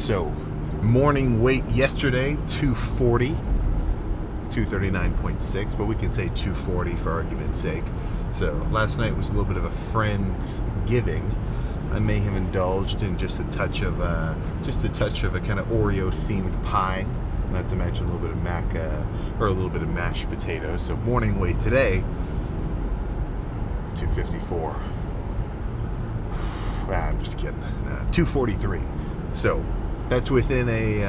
So, morning weight yesterday, 240, 239.6, but we can say 240 for argument's sake. So, last night was a little bit of a Friendsgiving. I may have indulged in just a touch of a kind of Oreo-themed pie, not to mention a little bit of a little bit of mashed potatoes. So, morning weight today, 254. I'm just kidding. 243. So that's within a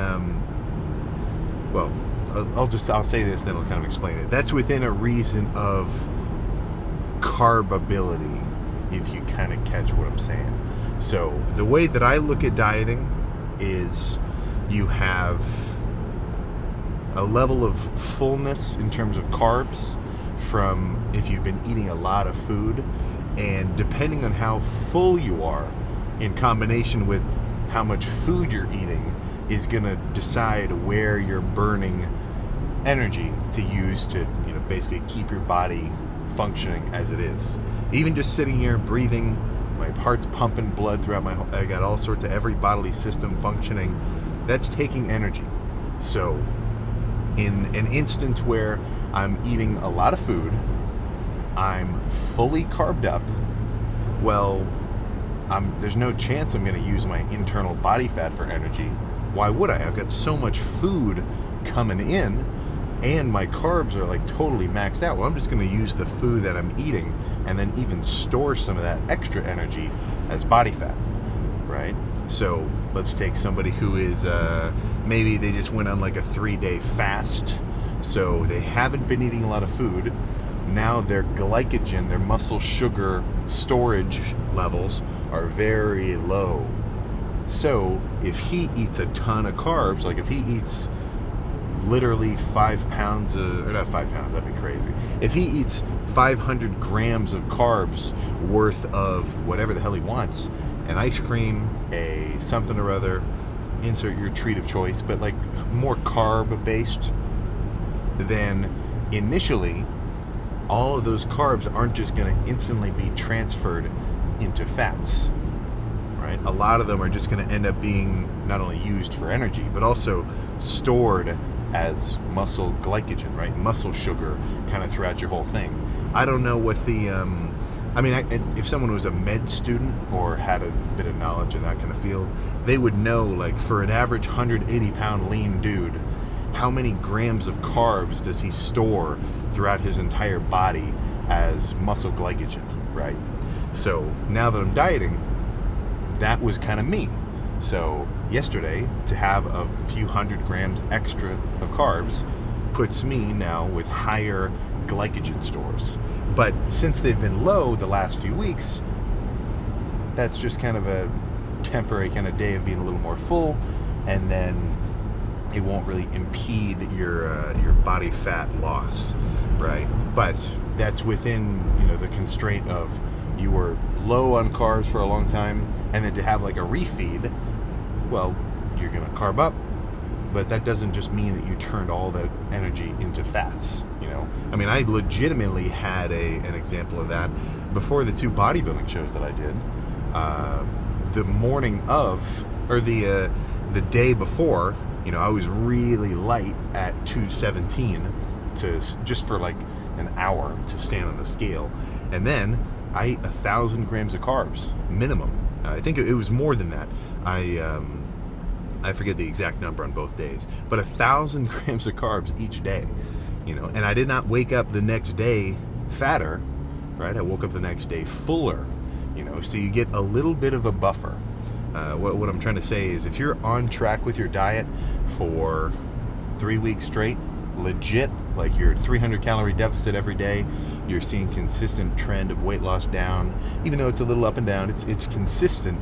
I'll say this, then I'll kind of explain it. That's within a reason of carbability, if you kind of catch what I'm saying. So the way that I look at dieting is you have a level of fullness in terms of carbs from if you've been eating a lot of food, and depending on how full you are in combination with how much food you're eating is going to decide where you're burning energy to use to, basically keep your body functioning as it is. Even just sitting here breathing, my heart's pumping blood throughout I got all sorts of every bodily system functioning. That's taking energy. So in an instance where I'm eating a lot of food, I'm fully carbed up, well, there's no chance I'm going to use my internal body fat for energy. Why would I? I've got so much food coming in, and my carbs are like totally maxed out. Well, I'm just going to use the food that I'm eating and then even store some of that extra energy as body fat, right? So let's take somebody who is, maybe they just went on like a 3-day fast, so they haven't been eating a lot of food. Now their glycogen, their muscle sugar storage levels are very low. So if he eats a ton of carbs, like if he eats literally 5 pounds or not 5 pounds, that'd be crazy. If he eats 500 grams of carbs worth of whatever the hell he wants, an ice cream, a something or other, insert your treat of choice, but like more carb based, then initially all of those carbs aren't just going to instantly be transferred into fats, right? A lot of them are just going to end up being not only used for energy, but also stored as muscle glycogen, right? Muscle sugar kind of throughout your whole thing. I don't know what the, if someone was a med student or had a bit of knowledge in that kind of field, they would know, like, for an average 180-pound lean dude, how many grams of carbs does he store throughout his entire body as muscle glycogen, right? So now that I'm dieting, that was kind of me. So yesterday, to have a few 100 grams extra of carbs puts me now with higher glycogen stores. But since they've been low the last few weeks, that's just kind of a temporary kind of day of being a little more full, and then it won't really impede your body fat loss, right? But that's within the constraint of you were low on carbs for a long time, and then to have like a refeed, well, you're gonna carb up, but that doesn't just mean that you turned all that energy into fats. I legitimately had an example of that before the 2 bodybuilding shows that I did. The morning of, or the day before, I was really light at 217 just for like an hour to stand on the scale, and then I ate 1,000 grams of carbs minimum. I think it was more than that. I forget the exact number on both days, but 1,000 grams of carbs each day, and I did not wake up the next day fatter, right? I woke up the next day fuller, so you get a little bit of a buffer. What I'm trying to say is, if you're on track with your diet for 3 weeks straight, legit, like your 300 calorie deficit every day, you're seeing consistent trend of weight loss down, even though it's a little up and down, it's consistent,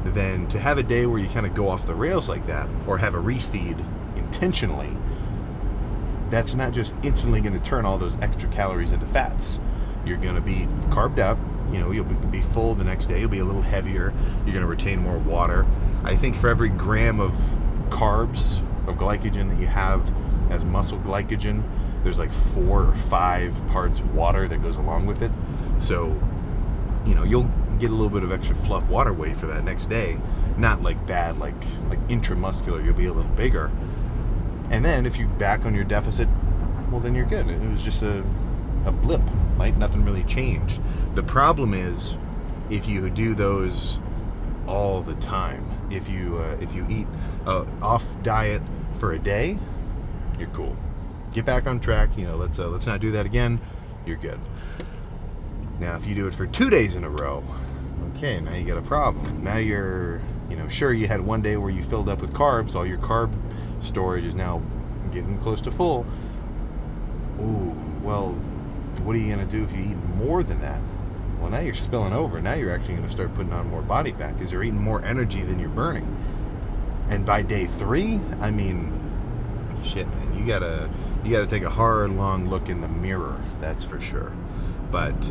then to have a day where you kind of go off the rails like that, or have a refeed intentionally, that's not just instantly going to turn all those extra calories into fats. You're going to be carbed up, you'll be full the next day, you'll be a little heavier, you're going to retain more water. I think for every gram of carbs, of glycogen that you have as muscle glycogen, there's like 4 or 5 parts water that goes along with it. So, you'll get a little bit of extra fluff water weight for that next day, not like bad, like intramuscular. You'll be a little bigger. And then if you back on your deficit, well, then you're good. It was just a blip, right? Nothing really changed. The problem is if you do those all the time. If you eat off diet for a day, you're cool. Get back on track. Let's not do that again. You're good. Now, if you do it for 2 days in a row, okay, now you got a problem. Now you're, sure, you had one day where you filled up with carbs. All your carb storage is now getting close to full. Ooh, well, what are you going to do if you eat more than that? Well, now you're spilling over. Now you're actually going to start putting on more body fat because you're eating more energy than you're burning. And by day 3, I mean, shit, man, you gotta take a hard, long look in the mirror. That's for sure. But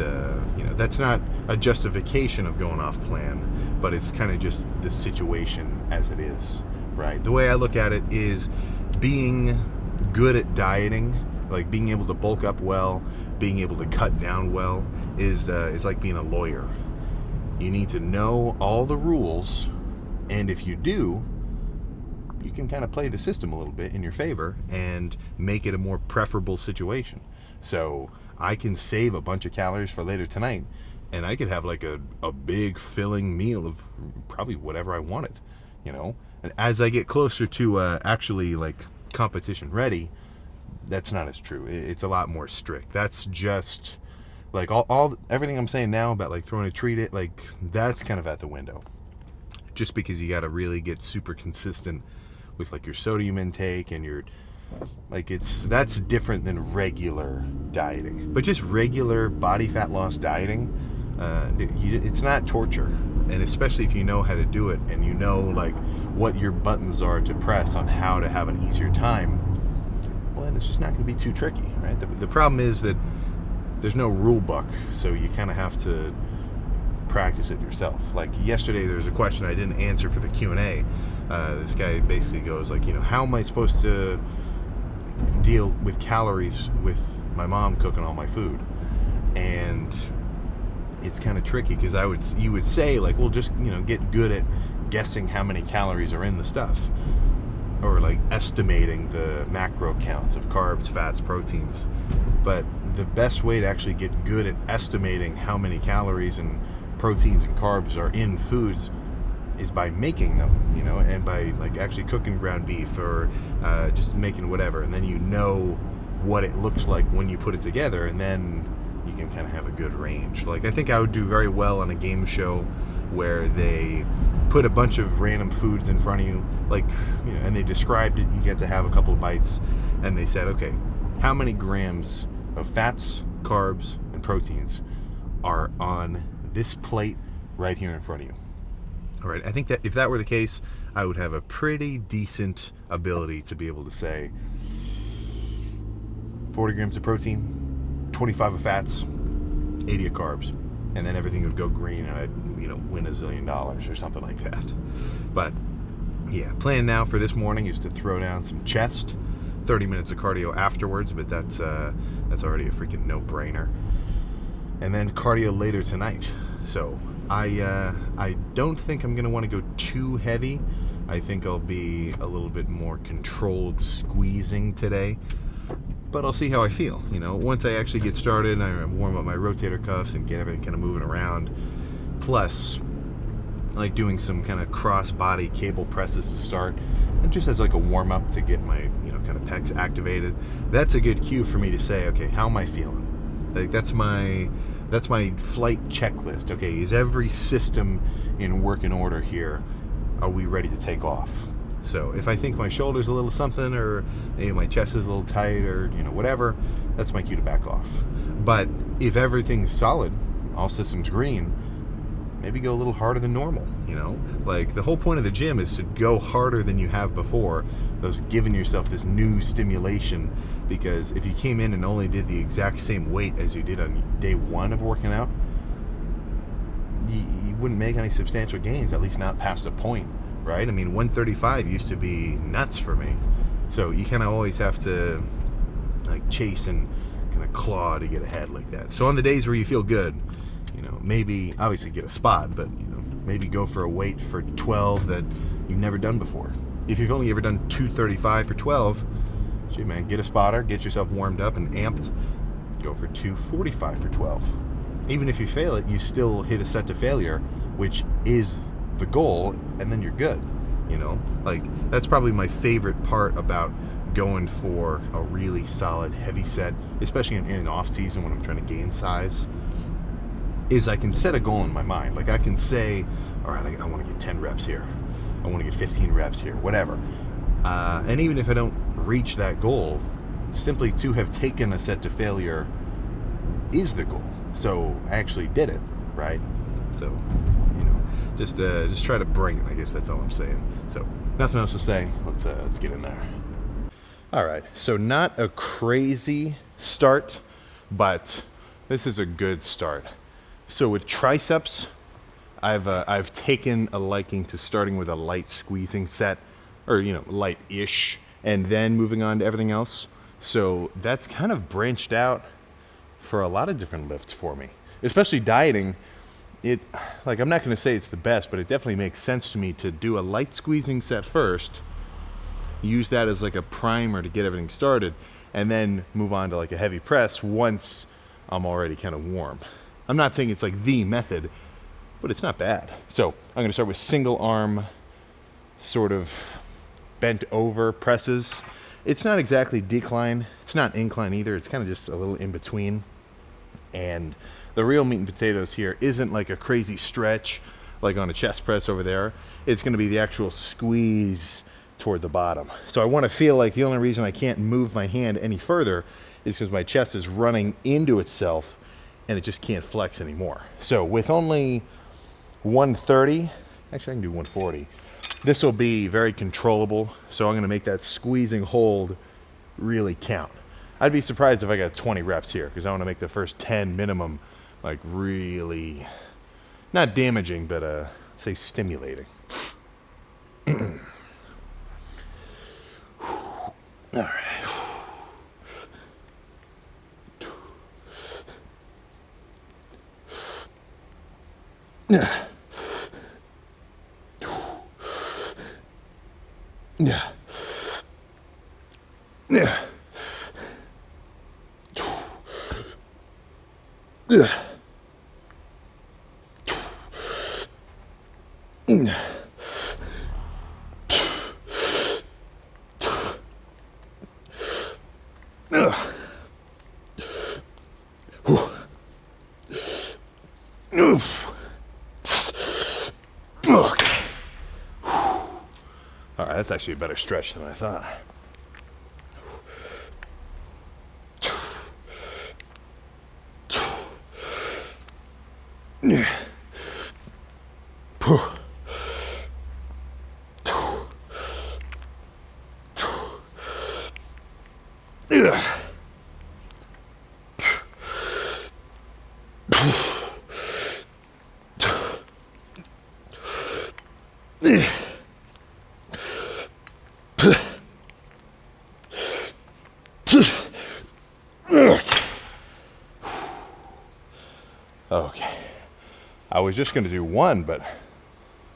that's not a justification of going off plan, but it's kind of just the situation as it is, right? The way I look at it is being good at dieting, like being able to bulk up well, being able to cut down well, is like being a lawyer. You need to know all the rules, and if you do, you can kind of play the system a little bit in your favor and make it a more preferable situation. So I can save a bunch of calories for later tonight, and I could have like a big filling meal of probably whatever I wanted, And as I get closer to actually like competition ready, that's not as true. It's a lot more strict. That's just like everything I'm saying now about like throwing a treat, like that's kind of at the window. Just because you got to really get super consistent with like your sodium intake and your that's different than regular dieting. But just regular body fat loss dieting, it's not torture. And especially if you know how to do it and you know like what your buttons are to press on how to have an easier time, well, then it's just not going to be too tricky, right? The problem is that there's no rule book, so you kind of have to practice it yourself. Like yesterday, there was a question I didn't answer for the Q&A. This guy basically goes like, how am I supposed to deal with calories with my mom cooking all my food? And it's kind of tricky because you would say like, well, just get good at guessing how many calories are in the stuff, or like estimating the macro counts of carbs, fats, proteins. But the best way to actually get good at estimating how many calories and proteins and carbs are in foods is by making them, and by like actually cooking ground beef or just making whatever, and then what it looks like when you put it together, and then you can kind of have a good range. Like I think I would do very well on a game show where they put a bunch of random foods in front of you, like and they described it. You get to have a couple of bites, and they said, okay, how many grams of fats, carbs, and proteins are on this plate right here in front of you? All right, I think that if that were the case, I would have a pretty decent ability to be able to say 40 grams of protein, 25 of fats, 80 of carbs, and then everything would go green and I'd win $1 zillion or something like that. But yeah, plan now for this morning is to throw down some chest, 30 minutes of cardio afterwards, but that's already a freaking no-brainer. And then cardio later tonight. So I don't think I'm going to want to go too heavy. I think I'll be a little bit more controlled squeezing today. But I'll see how I feel. Once I actually get started, I warm up my rotator cuffs and get everything kind of moving around. Plus, I like doing some kind of cross-body cable presses to start, and just as like a warm-up to get my kind of pecs activated. That's a good cue for me to say, okay, how am I feeling? Like that's my flight checklist. Okay, is every system in working order here? Are we ready to take off? So if I think my shoulder's a little something, or maybe my chest is a little tight, or whatever, that's my cue to back off. But if everything's solid, all systems green, maybe go a little harder than normal. Like the whole point of the gym is to go harder than you have before. Those giving yourself this new stimulation, because if you came in and only did the exact same weight as you did on day one of working out, you wouldn't make any substantial gains, at least not past a point, right? I mean, 135 used to be nuts for me. So you kind of always have to like chase and kind of claw to get ahead like that. So on the days where you feel good, maybe obviously get a spot, but maybe go for a weight for 12 that you've never done before. If you've only ever done 235 for 12, gee man, get a spotter, get yourself warmed up and amped, go for 245 for 12. Even if you fail it, you still hit a set to failure, which is the goal, and then you're good. You know, like, that's probably my favorite part about going for a really solid heavy set, especially in an off season when I'm trying to gain size, is I can set a goal in my mind. Like, I can say, all right, I want to get 10 reps here, I want to get 15 reps here, whatever. And even if I don't reach that goal, simply to have taken a set to failure is the goal. So I actually did it, right? So, you know, just try to bring it. I guess that's all I'm saying. So nothing else to say. Let's get in there. All right. So not a crazy start, but this is a good start. So with triceps, I've taken a liking to starting with a light squeezing set, or, you know, light-ish, and then moving on to everything else. So that's kind of branched out for a lot of different lifts for me, especially dieting. It, like, I'm not going to say it's the best, but it definitely makes sense to me to do a light squeezing set first, use that as like a primer to get everything started, and then move on to like a heavy press once I'm already kind of warm. I'm not saying it's like the method, but it's not bad. So I'm going to start with single arm, sort of bent over presses. It's not exactly decline, it's not incline either, it's kind of just a little in between. And the real meat and potatoes here isn't like a crazy stretch like on a chest press over there. It's going to be the actual squeeze toward the bottom. So I want to feel like the only reason I can't move my hand any further is because my chest is running into itself and it just can't flex anymore. So with only 130, actually I can do 140. This will be very controllable, so I'm going to make that squeezing hold really count. I'd be surprised if I got 20 reps here, because I want to make the first 10 minimum like really, not damaging, but say stimulating. All right. Yeah. Yeah. Yeah. Yeah. Yeah. All right, that's actually a better stretch than I thought. Yeah. Okay. I was just going to do one, but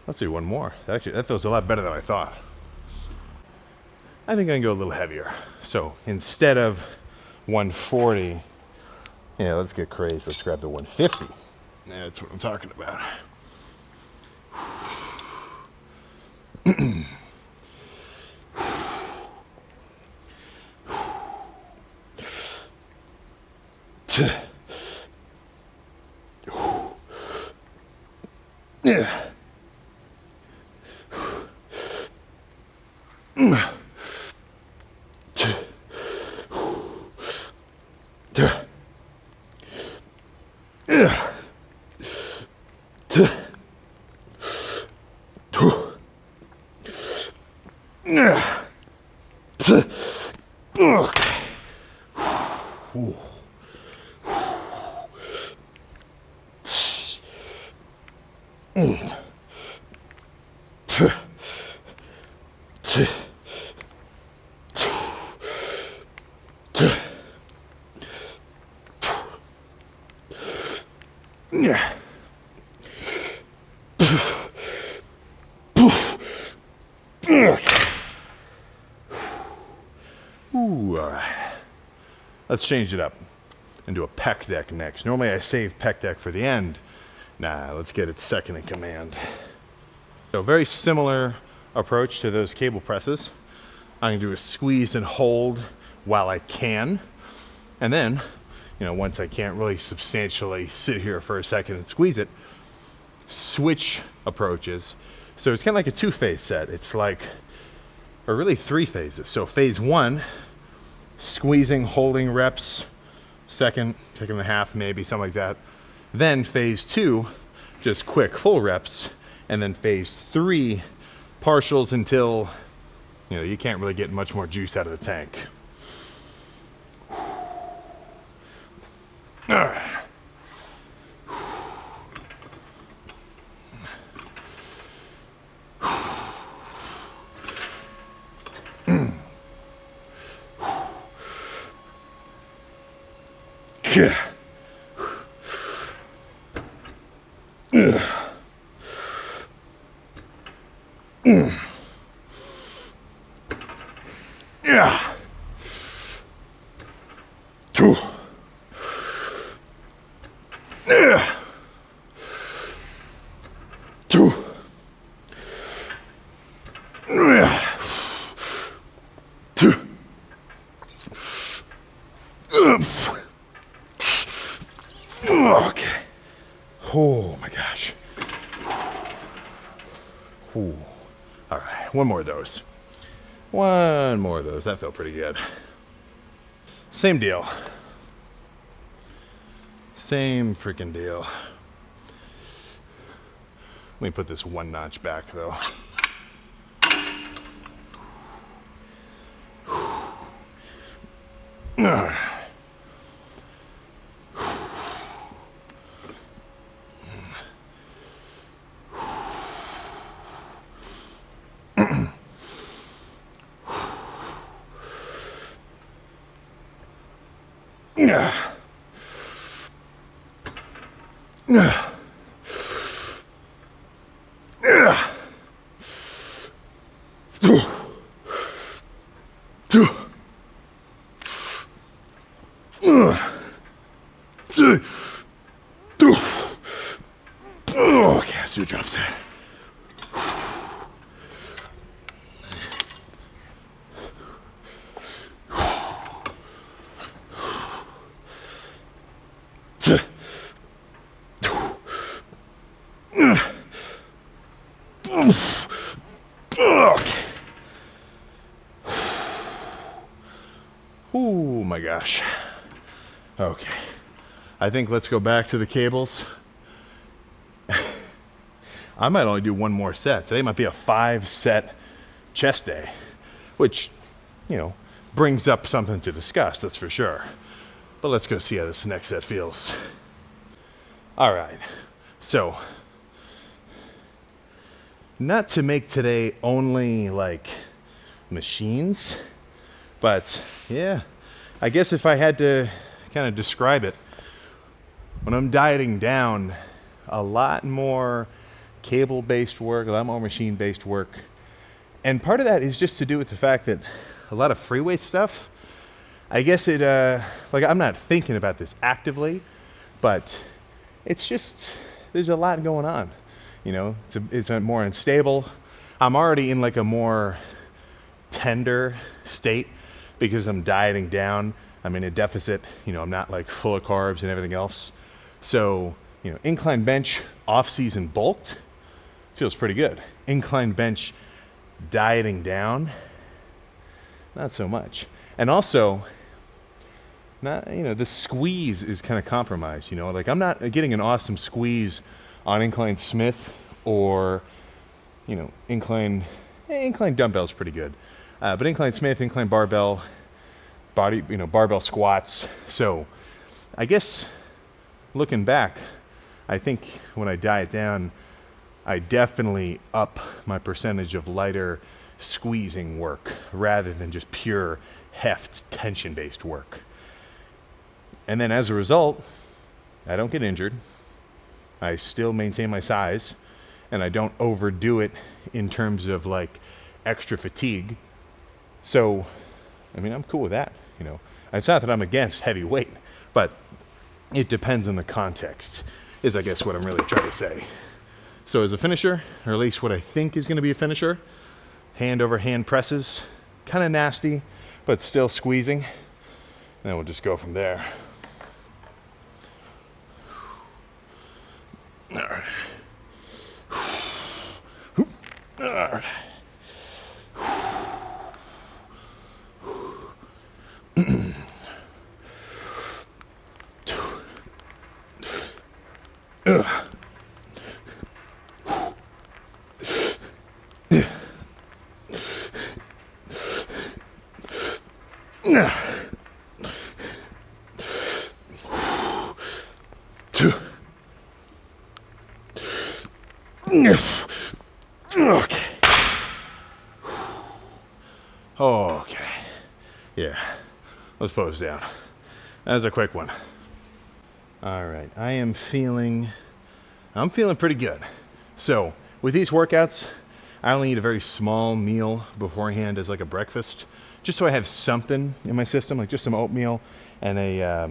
let's do one more. Actually, that feels a lot better than I thought. I think I can go a little heavier. So instead of 140, yeah, let's get crazy. Let's grab the 150. That's what I'm talking about. Yeah. Yeah. Let's change it up and do a pec deck next. Normally I save pec deck for the end. Nah, let's get it second in command. So very similar approach to those cable presses. I'm gonna do a squeeze and hold while I can. And then, once I can't really substantially sit here for a second and squeeze it, switch approaches. So it's kind of like a 2-phase set. It's like, or really 3 phases. So phase 1, squeezing, holding reps, second and a half, maybe something like that. Then phase 2, just quick full reps. And then phase 3, partials until, you can't really get much more juice out of the tank. Yeah. 2. Yeah. 2. Yeah. 2. Okay. Oh my gosh. Ooh. All right, one more of those. One more of those. That felt pretty good. Same deal. Same freaking deal. Let me put this 1 notch back though. Okay, let's do a drop set. Oh my gosh. Okay. I think let's go back to the cables. I might only do 1 more set. Today might be a 5-set chest day, which, brings up something to discuss, that's for sure. But let's go see how this next set feels. All right. So, not to make today only like machines, but yeah, I guess if I had to kind of describe it, when I'm dieting down, a lot more cable-based work, a lot more machine-based work. And part of that is just to do with the fact that a lot of free weight stuff, I guess it, I'm not thinking about this actively, but it's just, there's a lot going on. It's a more unstable. I'm already in like a more tender state because I'm dieting down. I'm in a deficit, I'm not like full of carbs and everything else. So, incline bench off-season bulked feels pretty good. Incline bench dieting down, not so much. And also, the squeeze is kind of compromised, like I'm not getting an awesome squeeze on incline Smith or, incline dumbbell's pretty good. But incline Smith, incline barbell, barbell squats. So I guess looking back, I think when I diet down, I definitely up my percentage of lighter squeezing work rather than just pure heft tension-based work. And then as a result, I don't get injured. I still maintain my size, and I don't overdo it in terms of like extra fatigue. So, I'm cool with that. It's not that I'm against heavy weight, but it depends on the context, is I guess what I'm really trying to say. So as a finisher, or at least what I think is gonna be a finisher, hand over hand presses, kind of nasty, but still squeezing. And then we'll just go from there. All right. All right. Okay. Okay. Yeah. Let's pose down. That was a quick one. All right. I'm feeling pretty good. So with these workouts, I only eat a very small meal beforehand as like a breakfast, just so I have something in my system, like just some oatmeal and a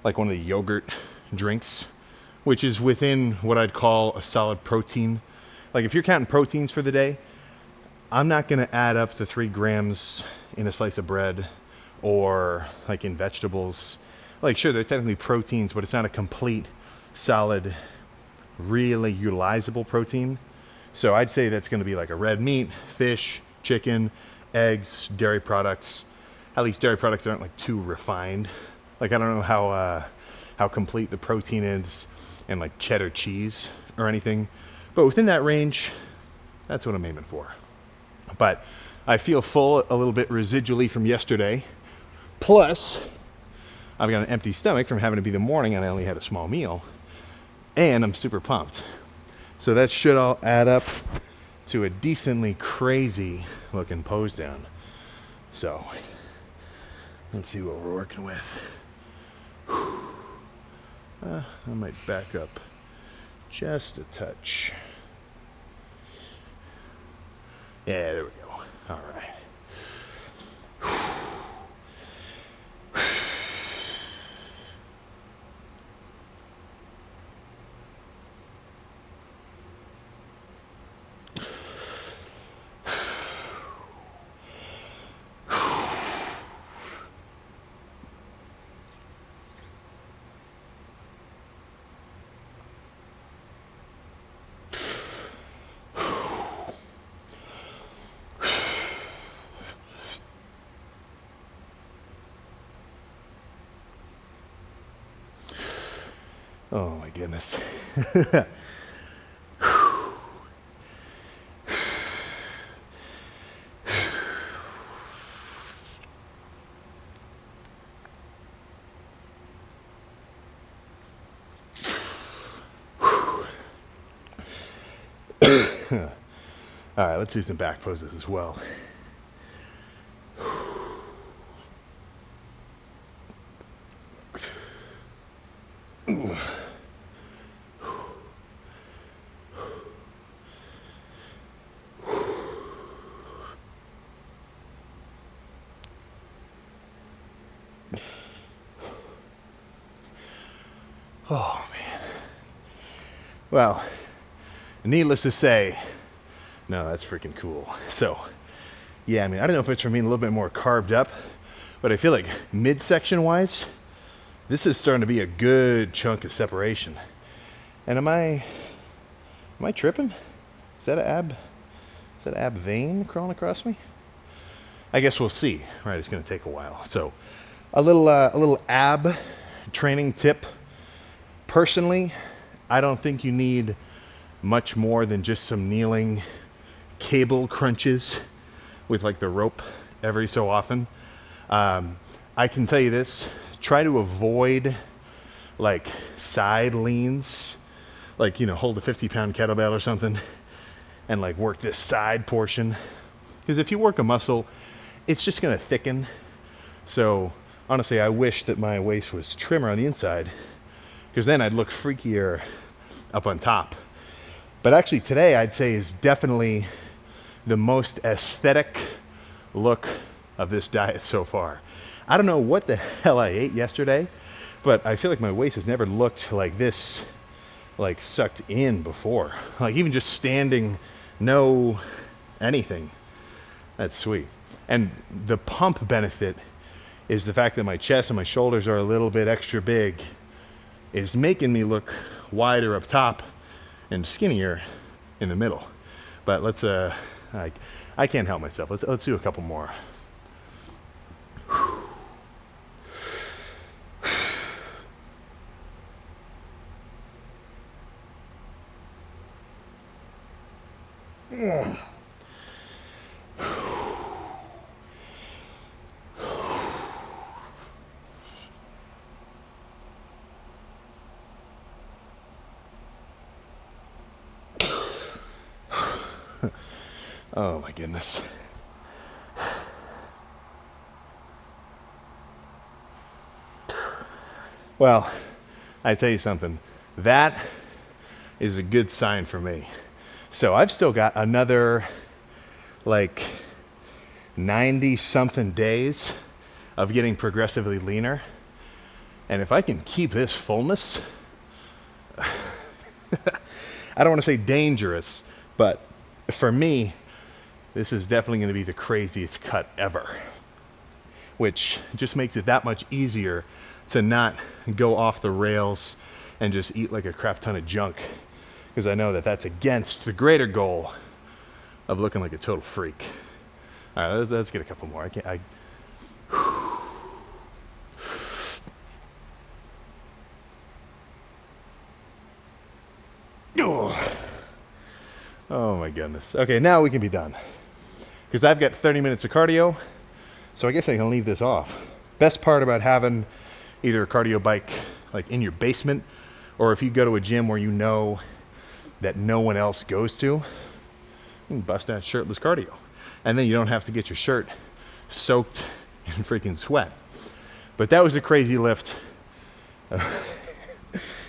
like one of the yogurt drinks, which is within what I'd call a solid protein. Like if you're counting proteins for the day, I'm not gonna add up the 3 grams in a slice of bread or like in vegetables. Like sure, they're technically proteins, but it's not a complete, solid, really utilizable protein. So I'd say that's gonna be like a red meat, fish, chicken, eggs, dairy products. At least dairy products aren't like too refined. Like I don't know how complete the protein is in like cheddar cheese or anything. But within that range, that's what I'm aiming for. But I feel full a little bit residually from yesterday. Plus, I've got an empty stomach from having to be the morning and I only had a small meal. And I'm super pumped. So that should all add up to a decently crazy looking pose down. So, let's see what we're working with. I might back up just a touch. Yeah, there we go. All right. Oh my goodness. All right, let's do some back poses as well. Oh man. Well, needless to say, no, that's freaking cool. So, yeah, I mean, I don't know if it's for me a little bit more carved up, but I feel like midsection wise, this is starting to be a good chunk of separation. And am I tripping? Is that an ab vein crawling across me? I guess we'll see, right? It's gonna take a while. So a little ab training tip. Personally, I don't think you need much more than just some kneeling cable crunches with like the rope every so often. I can tell you this, try to avoid like side leans, like, you know, hold a 50-pound kettlebell or something and like work this side portion. Because if you work a muscle, it's just gonna thicken. So honestly, I wish that my waist was trimmer on the inside, because then I'd look freakier up on top. But actually today I'd say is definitely the most aesthetic look of this diet so far. I don't know what the hell I ate yesterday, but I feel like my waist has never looked like this, like sucked in before. Like even just standing, no anything. That's sweet. And the pump benefit is the fact that my chest and my shoulders are a little bit extra big is making me look wider up top and skinnier in the middle. But let's I can't help myself. Let's do a couple more. Oh my goodness. Well, I tell you something, that is a good sign for me. So I've still got another like 90 something days of getting progressively leaner. And if I can keep this fullness, I don't want to say dangerous, but for me, this is definitely going to be the craziest cut ever, which just makes it that much easier to not go off the rails and just eat like a crap ton of junk, because I know that that's against the greater goal of looking like a total freak. All right, let's get a couple more. Oh my goodness. Okay, now we can be done, because I've got 30 minutes of cardio, so I guess I can leave this off. Best part about having either a cardio bike like in your basement, or if you go to a gym where you know that no one else goes to, you can bust out shirtless cardio. And then you don't have to get your shirt soaked in freaking sweat. But that was a crazy lift.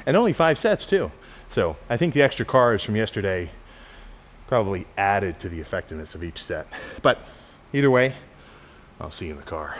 And only 5 sets too. So I think the extra carbs from yesterday probably added to the effectiveness of each set. But either way, I'll see you in the car.